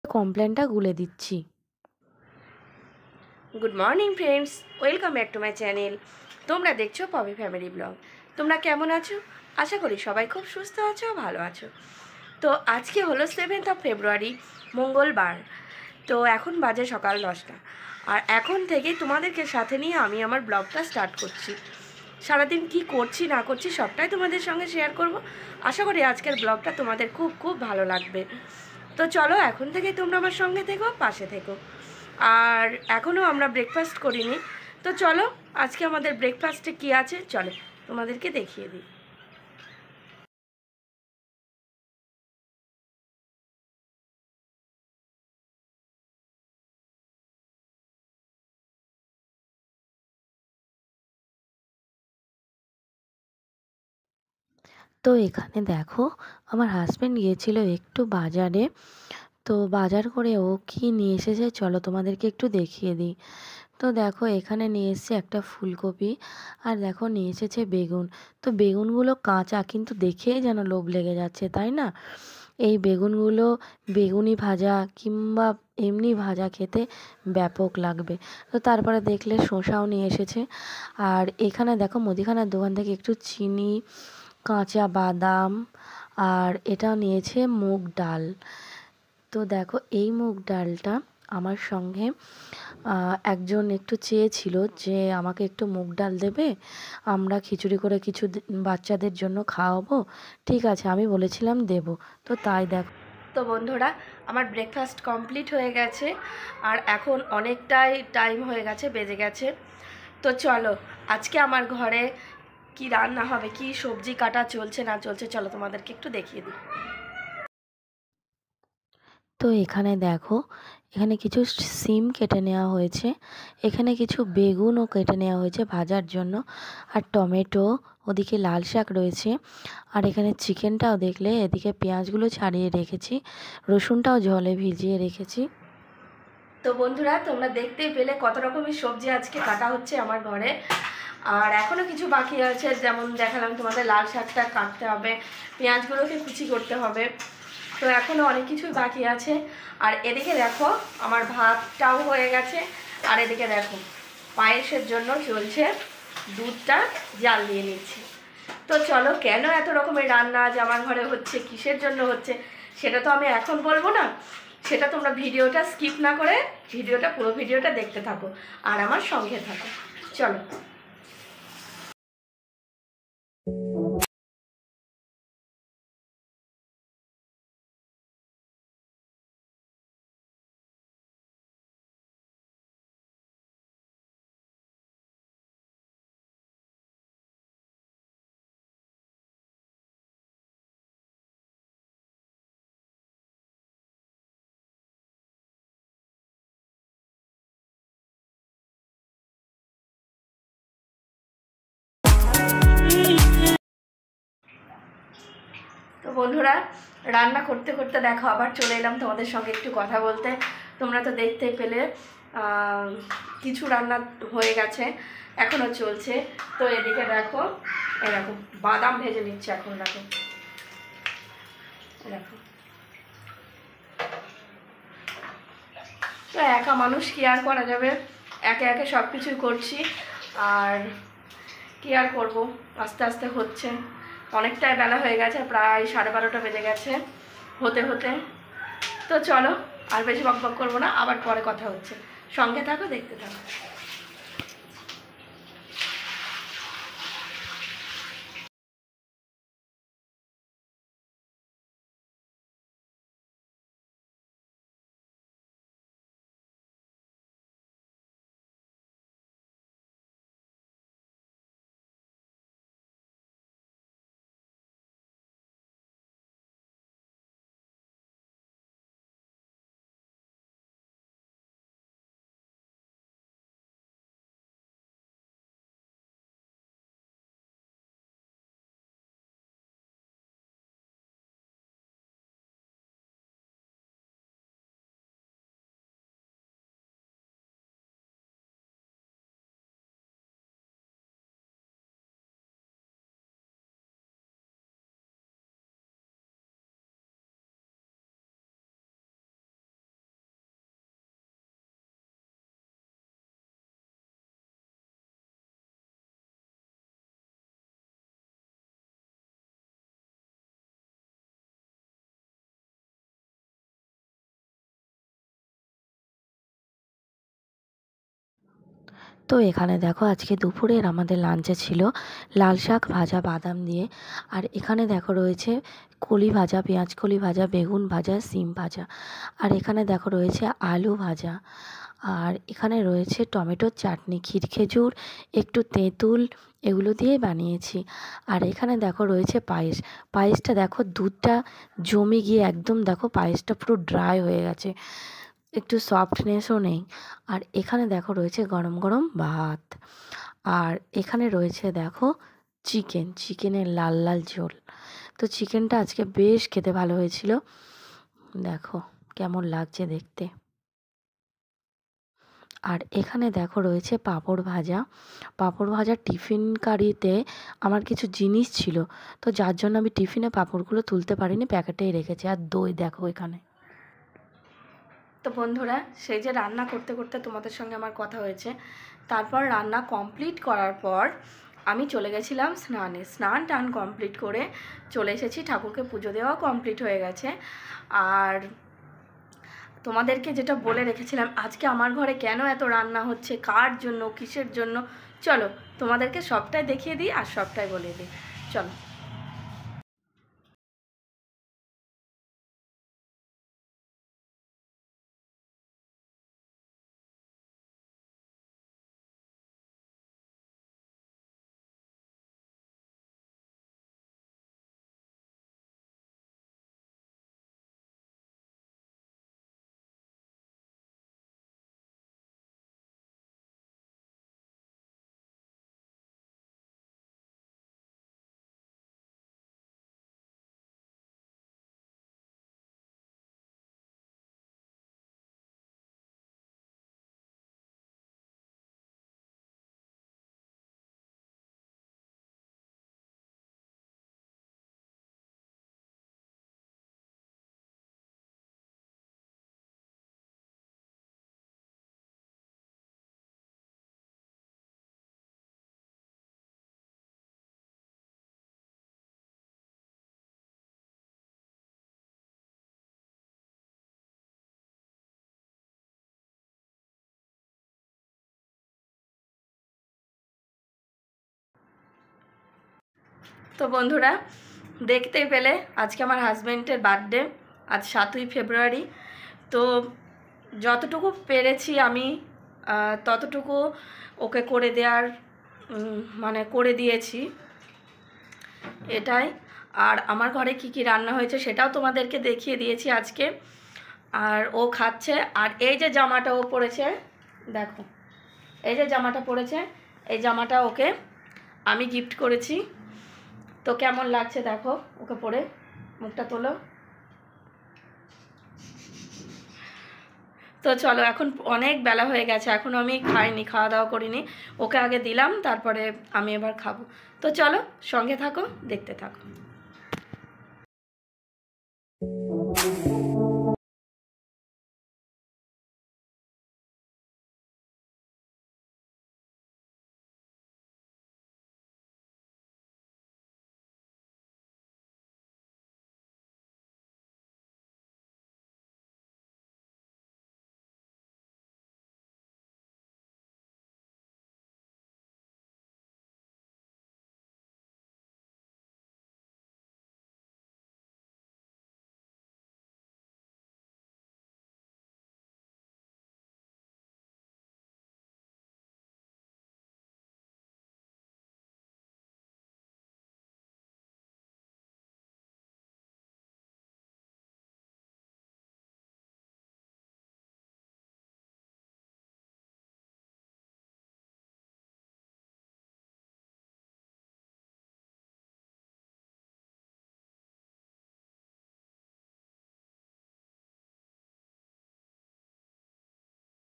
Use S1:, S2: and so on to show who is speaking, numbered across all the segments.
S1: কমপ্লেনটা গুলে দিচ্ছি।
S2: Good morning friends, welcome back to my channel. তোমরা দেখছো পপি ফ্যামিলি ব্লগ। তোমরা কেমন আছো? আশা করি সবাই খুব সুস্থ আছো, ভালো আছো। তো আজকে হলো 7th ফেব্রুয়ারি, মঙ্গলবার। তো এখন বাজে সকাল 10টা, আর এখন থেকেই তোমাদেরকে সাথে নিয়ে আমি আমার ব্লগটা স্টার্ট করছি। সারাদিন কি করছি না করছি সবটাই তোমাদের সঙ্গে শেয়ার করব। আশা করি আজকের ব্লগটা তোমাদের খুব খুব ভালো লাগবে। তো চলো, এখন থেকে তোমরা আমার সঙ্গে থেকো, পাশে থেকো। আর এখনও আমরা ব্রেকফাস্ট করিনি, তো চলো আজকে আমাদের ব্রেকফাস্টে কী আছে চলো তোমাদেরকে দেখিয়ে দিই।
S1: তো এখানে দেখো, আমার হাজব্যান্ড গিয়েছিল একটু বাজারে। তো বাজার করে ও কি নিয়ে এসেছে চলো তোমাদেরকে একটু দেখিয়ে দিই। তো দেখো, এখানে নিয়ে এসেছে একটা ফুলকপি, আর দেখো নিয়ে এসেছে বেগুন। তো বেগুনগুলো কাঁচা, কিন্তু দেখেই যেন লোভ লেগে যাচ্ছে, তাই না? এই বেগুনগুলো বেগুনি ভাজা কিংবা এমনি ভাজা খেতে ব্যাপক লাগবে। তো তারপরে দেখলে শসাও নিয়ে এসেছে। আর এখানে দেখো, মুদিখানার দোকান থেকে একটু চিনি, কাঁচা বাদাম, আর এটাও নিয়েছে মুগ ডাল। তো দেখো, এই মুগ ডালটা আমার সঙ্গে একজন একটু চেয়েছিল যে আমাকে একটু মুগ ডাল দেবে, আমরা খিচুড়ি করে কিছু বাচ্চাদের জন্য খাওয়াবো। ঠিক আছে, আমি বলেছিলাম দেব। তো তাই দেখো।
S2: তো বন্ধুরা, আমার ব্রেকফাস্ট কমপ্লিট হয়ে গেছে, আর এখন অনেকটাই টাইম হয়ে গেছে, বেজে গেছে। তো চলো আজকে আমার ঘরে কি রান্না হবে, কি সবজি কাটা চলছে না চলছে, চলো তোমাদেরকে একটু দেখিয়ে দিই।
S1: তো এখানে দেখো, এখানে কিছু সিম কেটে নেওয়া হয়েছে, এখানে কিছু বেগুনও কেটে নেওয়া হয়েছে ভাজার জন্য, আর টমেটো, ওদিকে লাল শাক রয়েছে, আর এখানে চিকেনটাও দেখলে এদিকে পেঁয়াজগুলো ছাড়িয়ে রেখেছি, রসুনটাও জলে ভিজিয়ে রেখেছি।
S2: তো বন্ধুরা, তোমরা দেখতেই পেলে কত রকমের সবজি আজকে কাটা হচ্ছে আমার ঘরে। আর এখনও কিছু বাকি আছে, যেমন দেখালাম তোমাদের লাল শাকটা কাটতে হবে, পেঁয়াজগুলোকে কুচি করতে হবে। তো এখনও অনেক কিছুই বাকি আছে। আর এদিকে দেখো, আমার ভাতটাও হয়ে গেছে। আর এদিকে দেখো, পায়েসের জন্য চলছে, দুধটা জাল দিয়ে নিচ্ছি। তো চলো, কেন এত রকমের রান্না আজ আমার ঘরে হচ্ছে, কিসের জন্য হচ্ছে, সেটা তো আমি এখন বলবো না। সেটা তোমরা ভিডিওটা স্কিপ না করে পুরো ভিডিওটা দেখতে থাকো আর আমার সঙ্গে থাকো। চলো। তো বন্ধুরা, রান্না করতে করতে দেখো আবার চলে এলাম তোমাদের সঙ্গে একটু কথা বলতে। তোমরা তো দেখতেই পেলে কিছু রান্না হয়ে গেছে, এখনও চলছে। তো এদিকে দেখো, এরকম বাদাম ভেজে নিচ্ছে এখন, দেখো দেখো। তো একা মানুষ, কি আর করা যাবে, একে একে সব কিছুই করছি। আর কি আর করব, আস্তে আস্তে হচ্ছে। অনেকটাই বেলা হয়ে গেছে, প্রায় 12:30 বেজে গেছে হতে হতে। তো চলো, আর বেশি বকবক করবো না, আবার পরে কথা হচ্ছে। সঙ্গে থাকো, দেখতে থাকো।
S1: তো এখানে দেখো আজকে দুপুরের আমাদের লাঞ্চে ছিল লাল শাক ভাজা বাদাম দিয়ে, আর এখানে দেখো রয়েছে কলি ভাজা, পেঁয়াজ কলি ভাজা, বেগুন ভাজা, সিম ভাজা, আর এখানে দেখো রয়েছে আলু ভাজা, আর এখানে রয়েছে টমেটোর চাটনি, ক্ষীর খেজুর, একটু তেঁতুল, এগুলো দিয়ে বানিয়েছি। আর এখানে দেখো রয়েছে পায়েস। পায়েসটা দেখো দুধটা জমে গিয়ে একদম দেখো পায়েসটা পুরো ড্রাই হয়ে গেছে, একটু সফটনেসও নেই। আর এখানে দেখো রয়েছে গরম গরম ভাত, আর এখানে রয়েছে দেখো চিকেনের লাল লাল ঝোল। তো চিকেনটা আজকে বেশ খেতে ভালো হয়েছিল, দেখো কেমন লাগছে দেখতে। আর এখানে দেখো রয়েছে পাঁপড় ভাজা। পাঁপড় ভাজার টিফিন কারিতে আমার কিছু জিনিস ছিল, তো যার জন্য আমি টিফিনে পাঁপড়গুলো তুলতে পারিনি, প্যাকেটেই রেখেছি। আর দই দেখো এখানে।
S2: তো বন্ধুরা, সেই যে রান্না করতে করতে তোমাদের সঙ্গে আমার কথা হয়েছে, তারপর রান্না কমপ্লিট করার পর আমি চলে গেছিলাম স্নানে। স্নান টান কমপ্লিট করে চলে এসেছি, ঠাকুরকে পুজো দেওয়া কমপ্লিট হয়ে গেছে। আর তোমাদেরকে যেটা বলে রেখেছিলাম, আজকে আমার ঘরে কেন এত রান্না হচ্ছে, কার জন্য, কিসের জন্য, চলো তোমাদেরকে সবটাই দেখিয়ে দিই আর সবটাই বলে দিই। চলো। তো বন্ধুরা, দেখতেই পেলে আজকে আমার হাজব্যান্ডের বার্থডে, আজ 7ই ফেব্রুয়ারি। তো যতটুকু পেরেছি আমি ততটুকু ওকে করে দেওয়ার মানে করে দিয়েছি, এটাই। আর আমার ঘরে কি কি রান্না হয়েছে সেটাও তোমাদেরকে দেখিয়ে দিয়েছি আজকে। আর ও খাচ্ছে। আর এই যে জামাটা ও পরেছে, দেখো এই যে জামাটা পরেছে, এই জামাটা ওকে আমি গিফট করেছি। তো কেমন লাগছে দেখো ওকে পরে, মুখটা তোলো। তো চলো, এখন অনেক বেলা হয়ে গেছে, এখন আমি খাইনি, খাওয়া দাওয়া করিনি, ওকে আগে দিলাম, তারপরে আমি এবার খাবো। তো চলো সঙ্গে থাকো, দেখতে থাকো।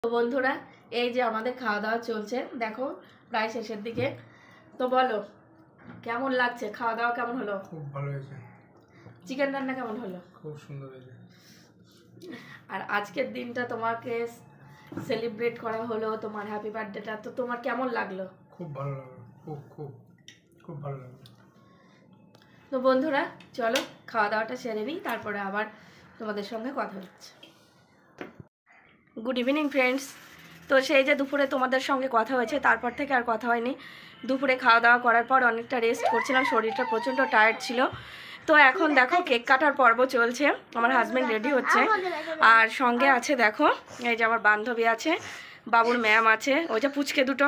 S2: তো বন্ধুরা, এই যে আমাদের খাওয়া দাওয়া চলছে, দেখো প্রায় শেষের দিকে। তো বলো কেমন লাগছে, খাওয়া দাওয়া কেমন হলো?
S3: খুব ভালো হয়েছে।
S2: চিকেন রান্না কেমন হলো?
S3: খুব সুন্দর হয়েছে।
S2: আর আজকের দিনটা তোমাকে সেলিব্রেট করা হলো, তোমার হ্যাপি বার্থডেটা, তো তোমার কেমন লাগলো?
S3: খুব ভালো লাগলো, খুব খুব খুব ভালো লাগলো।
S2: তো বন্ধুরা চলো খাওয়া দাওয়াটা সেরে নিই, তারপরে আবার তোমাদের সঙ্গে কথা হচ্ছে। Good evening friends. তো সেই যে দুপুরে তোমাদের সঙ্গে কথা হয়েছে, তারপর থেকে আর কথা হয়নি। দুপুরে খাওয়া দাওয়া করার পর অনেকটা রেস্ট করছিলাম, শরীরটা প্রচণ্ড টায়ার্ড ছিল। তো এখন দেখো কেক কাটার পর্ব চলছে, আমার হাজব্যান্ড রেডি হচ্ছে, আর সঙ্গে আছে দেখো এই যে আমার বান্ধবী আছে, বাবুর ম্যাম আছে, ওই যে পুচকে দুটো।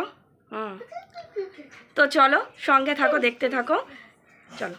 S2: তো চলো সঙ্গে থাকো, দেখতে থাকো, চলো।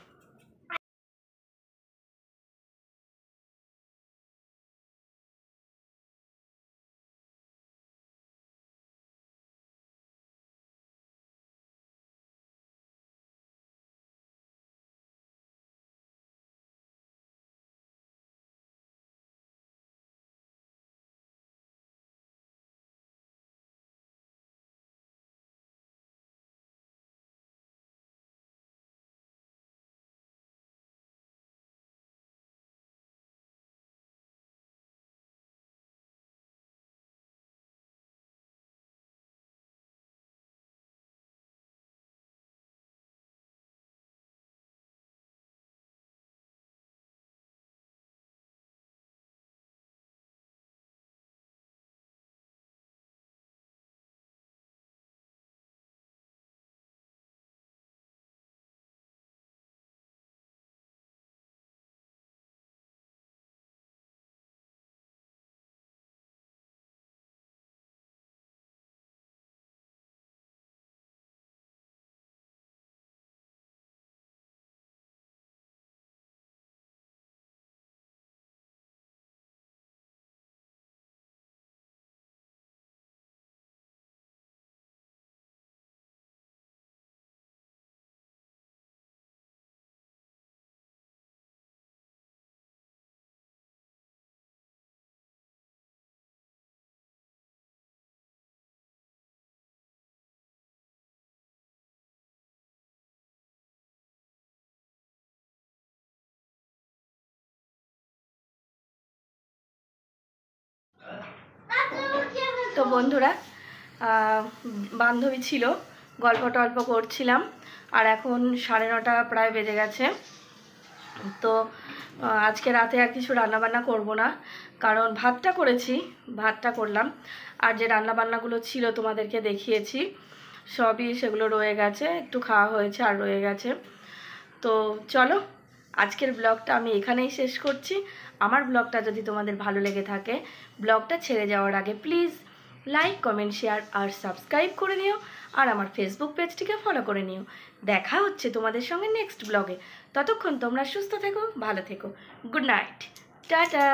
S2: তো বন্ধুরা, বান্ধবী ছিল, গল্প টল্প করছিলাম, আর এখন 9:30 প্রায় বেজে গেছে। তো আজকে রাতে আর কিছু রান্নাবান্না করব না, কারণ ভাতটা করেছি, ভাতটা করলাম, আর যে রান্নাবান্নাগুলো ছিল তোমাদেরকে দেখিয়েছি সবই, সেগুলো রয়ে গেছে, একটু খাওয়া হয়েছে আর রয়ে গেছে। তো চলো আজকের ব্লগটা আমি এখানেই শেষ করছি। আমার ব্লগটা যদি তোমাদের ভালো লেগে থাকে, ব্লগটা ছেড়ে যাওয়ার আগে প্লিজ লাইক, কমেন্ট, শেয়ার আর সাবস্ক্রাইব করে নিও, আর আমার ফেসবুক পেজটিকে ফলো করে নিও। দেখা হচ্ছে তোমাদের সঙ্গে নেক্সট ব্লগে। ততক্ষণ তোমরা সুস্থ থেকো, ভালো থেকো। Good night, tata.